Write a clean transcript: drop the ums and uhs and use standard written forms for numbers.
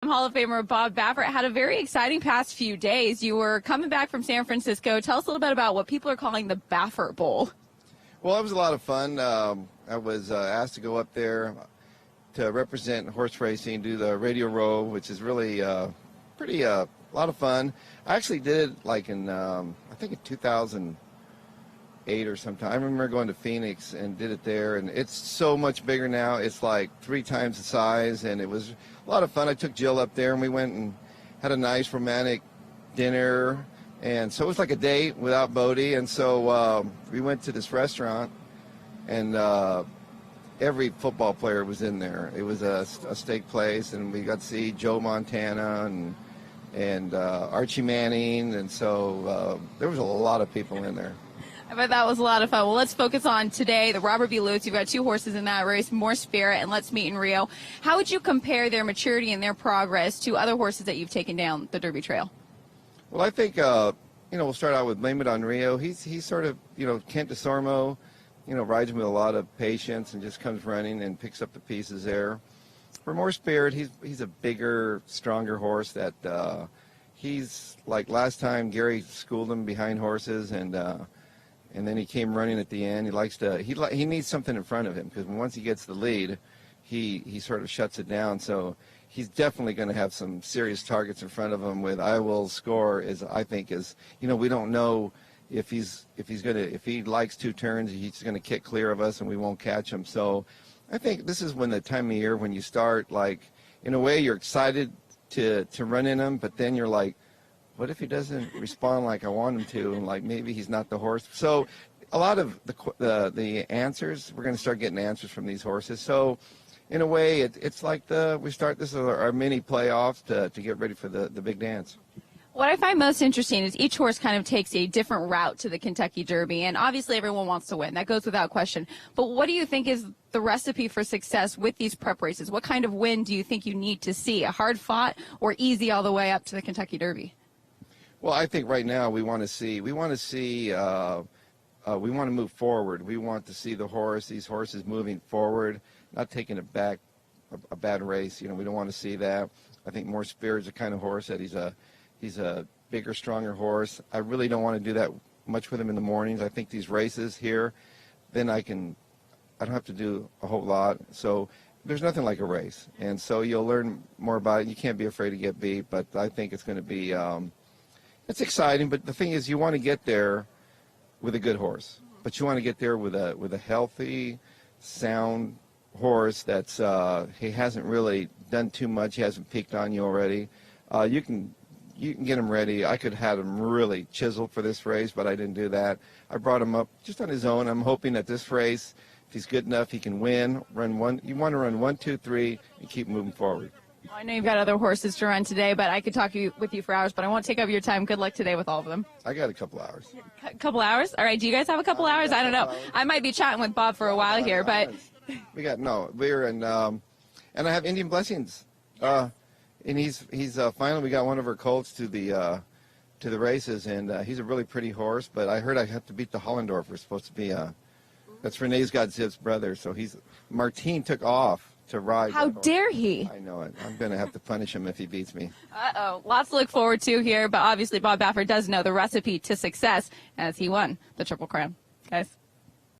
Hall of Famer Bob Baffert had a very exciting past few days. You were coming back from San Francisco. Tell us a little bit about what people are calling the Baffert Bowl. Well, it was a lot of fun. I was asked to go up there to represent horse racing, do the radio row, which is really a lot of fun. I actually did it like in, I think in 2008 or sometime. I remember going to Phoenix and did it there, and it's so much bigger now. It's like 3 times the size, and it was a lot of fun. I took Jill up there, and we went and had a nice romantic dinner, and so it was like a date without Bodie, and so we went to this restaurant, and every football player was in there. It was a steak place, and we got to see Joe Montana and Archie Manning, and so there was a lot of people in there. I bet that was a lot of fun. Well, let's focus on today, the Robert B. Lutz. You've got 2 horses in that race, More Spirit and Let's Meet in Rio. How would you compare their maturity and their progress to other horses that you've taken down the Derby Trail? Well, I think, we'll start out with Blame It on Rio. He's sort of, Kent DeSormo, rides him with a lot of patience and just comes running and picks up the pieces there. For More Spirit, he's a bigger, stronger horse that he's like last time Gary schooled him behind horses, and then he came running at the end. He likes to he needs something in front of him, because once he gets the lead, he sort of shuts it down. So he's definitely going to have some serious targets in front of him. With I Will Score, I think we don't know if he likes 2 turns, he's going to kick clear of us and we won't catch him. So I think this is when the time of year when you start, like, in a way you're excited to run in him, but then you're like, what if he doesn't respond like I want him to, and like maybe he's not the horse? So a lot of the answers, we're going to start getting answers from these horses. So in a way, it's like we start this as our mini playoffs to get ready for the big dance. What I find most interesting is each horse kind of takes a different route to the Kentucky Derby, and obviously everyone wants to win. That goes without question. But what do you think is the recipe for success with these prep races? What kind of win do you think you need to see? A hard-fought or easy all the way up to the Kentucky Derby? Well, I think right now we want to move forward. We want to see these horses moving forward, not taking it back a bad race. We don't want to see that. I think More Spirit's the kind of horse that he's a bigger, stronger horse. I really don't want to do that much with him in the mornings. I think these races here, then I don't have to do a whole lot. So there's nothing like a race. And so you'll learn more about it. You can't be afraid to get beat, but I think it's going to be, it's exciting. But the thing is, you want to get there with a good horse. But you want to get there with a healthy, sound horse that's, he hasn't really done too much. He hasn't peaked on you already. You can get him ready. I could have him really chiseled for this race, but I didn't do that. I brought him up just on his own. I'm hoping that this race, if he's good enough, he can win. You want to run 1, 2, 3, and keep moving forward. Well, I know you've got other horses to run today, but I could talk with you for hours, but I won't take up your time. Good luck today with all of them. I got a couple hours. A couple hours? All right. Do you guys have a couple hours? I don't know. I might be chatting with Bob for a while here, but we're in, and I have Indian Blessings. And he's finally, we got one of our colts to the races, and he's a really pretty horse. But I heard I have to beat the Hollendorfer. Supposed to be that's Renee's got Zip's brother. So Martine took off to ride. How dare he? I know it. I'm going to have to punish him if he beats me. Lots to look forward to here. But obviously Bob Baffert does know the recipe to success as he won the Triple Crown. Guys.